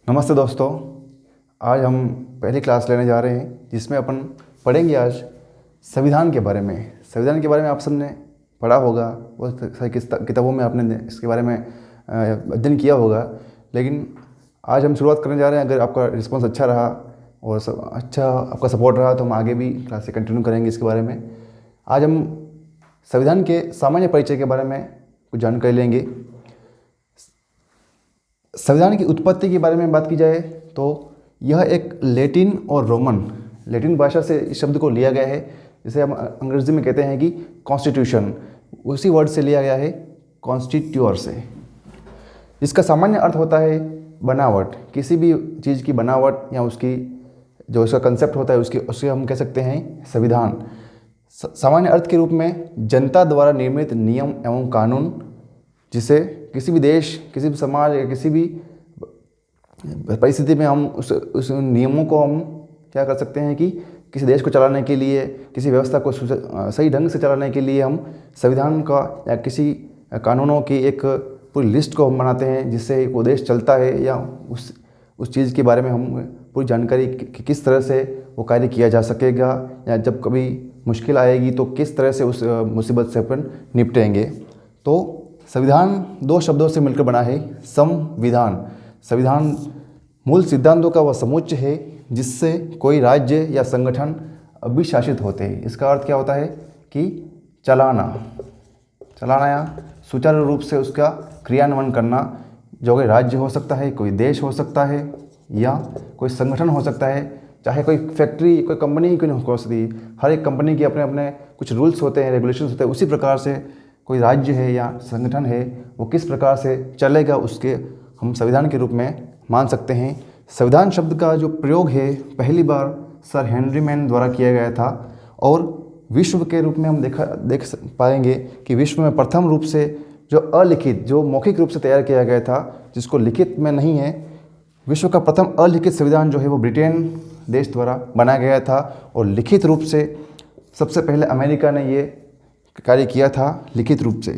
नमस्ते दोस्तों। आज हम पहली क्लास लेने जा रहे हैं जिसमें अपन पढ़ेंगे आज संविधान के बारे में। संविधान के बारे में आप सबने पढ़ा होगा, बहुत सारी किताबों में आपने इसके बारे में अध्ययन किया होगा। लेकिन आज हम शुरुआत करने जा रहे हैं। अगर आपका रिस्पांस अच्छा रहा और अच्छा आपका सपोर्ट रहा तो हम आगे भी क्लास से कंटिन्यू करेंगे इसके बारे में। आज हम संविधान के सामान्य परिचय के बारे में कुछ जानकारी लेंगे। संविधान की उत्पत्ति के बारे में बात की जाए तो यह एक लैटिन और लैटिन भाषा से इस शब्द को लिया गया है, जिसे हम अंग्रेजी में कहते हैं कि कॉन्स्टिट्यूशन। उसी वर्ड से लिया गया है, कॉन्स्टिट्यूअर से। इसका सामान्य अर्थ होता है बनावट, किसी भी चीज़ की बनावट या उसकी जो इसका कंसेप्ट होता है उसके हम कह सकते हैं संविधान। सामान्य अर्थ के रूप में जनता द्वारा निर्मित नियम एवं कानून, जिसे किसी भी देश, किसी भी समाज या किसी भी परिस्थिति में हम उस नियमों को हम क्या कर सकते हैं कि किसी देश को चलाने के लिए, किसी व्यवस्था को सही ढंग से चलाने के लिए हम संविधान का या किसी कानूनों की एक पूरी लिस्ट को हम बनाते हैं, जिससे वो देश चलता है या उस चीज़ के बारे में हम पूरी जानकारी किस तरह से वो कार्य किया जा सकेगा, या जब कभी मुश्किल आएगी तो किस तरह से उस मुसीबत से अपन निपटेंगे। तो संविधान दो शब्दों से मिलकर बना है, संविधान। संविधान मूल सिद्धांतों का वह समुच्चय है जिससे कोई राज्य या संगठन अभिशासित होते हैं। इसका अर्थ क्या होता है कि चलाना या सुचारू रूप से उसका क्रियान्वयन करना। जो कोई राज्य हो सकता है, कोई देश हो सकता है या कोई संगठन हो सकता है, चाहे कोई फैक्ट्री, कोई कंपनी क्यों नहीं हो सकती। हर एक कंपनी के अपने अपने कुछ रूल्स होते हैं, रेगुलेशंस होते हैं। उसी प्रकार से कोई राज्य है या संगठन है, वो किस प्रकार से चलेगा उसके हम संविधान के रूप में मान सकते हैं। संविधान शब्द का जो प्रयोग है पहली बार सर हेनरी मैन द्वारा किया गया था, और विश्व के रूप में हम देख पाएंगे कि विश्व में प्रथम रूप से जो अलिखित, जो मौखिक रूप से तैयार किया गया था, जिसको लिखित में नहीं है, विश्व का प्रथम अलिखित संविधान जो है वो ब्रिटेन देश द्वारा बनाया गया था। और लिखित रूप से सबसे पहले अमेरिका ने ये कार्य किया था, लिखित रूप से।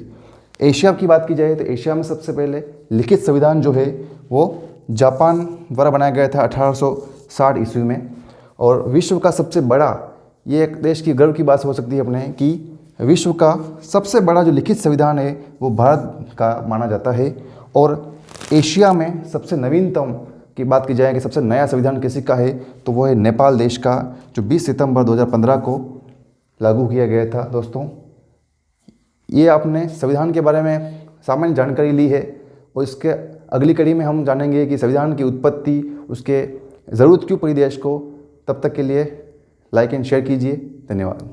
एशिया की बात की जाए तो एशिया में सबसे पहले लिखित संविधान जो है वो जापान द्वारा बनाया गया था 1860 ईस्वी में। और विश्व का सबसे बड़ा, ये एक देश की गर्व की बात हो सकती है अपने, कि विश्व का सबसे बड़ा जो लिखित संविधान है वो भारत का माना जाता है। और एशिया में सबसे नवीनतम की बात की जाए कि सबसे नया संविधान किसी का है तो वो है नेपाल देश का, जो 20 सितंबर 2015 को लागू किया गया था। दोस्तों, ये आपने संविधान के बारे में सामान्य जानकारी ली है, और इसके अगली कड़ी में हम जानेंगे कि संविधान की उत्पत्ति, उसके ज़रूरत क्यों पड़ी देश को। तब तक के लिए लाइक एंड शेयर कीजिए। धन्यवाद।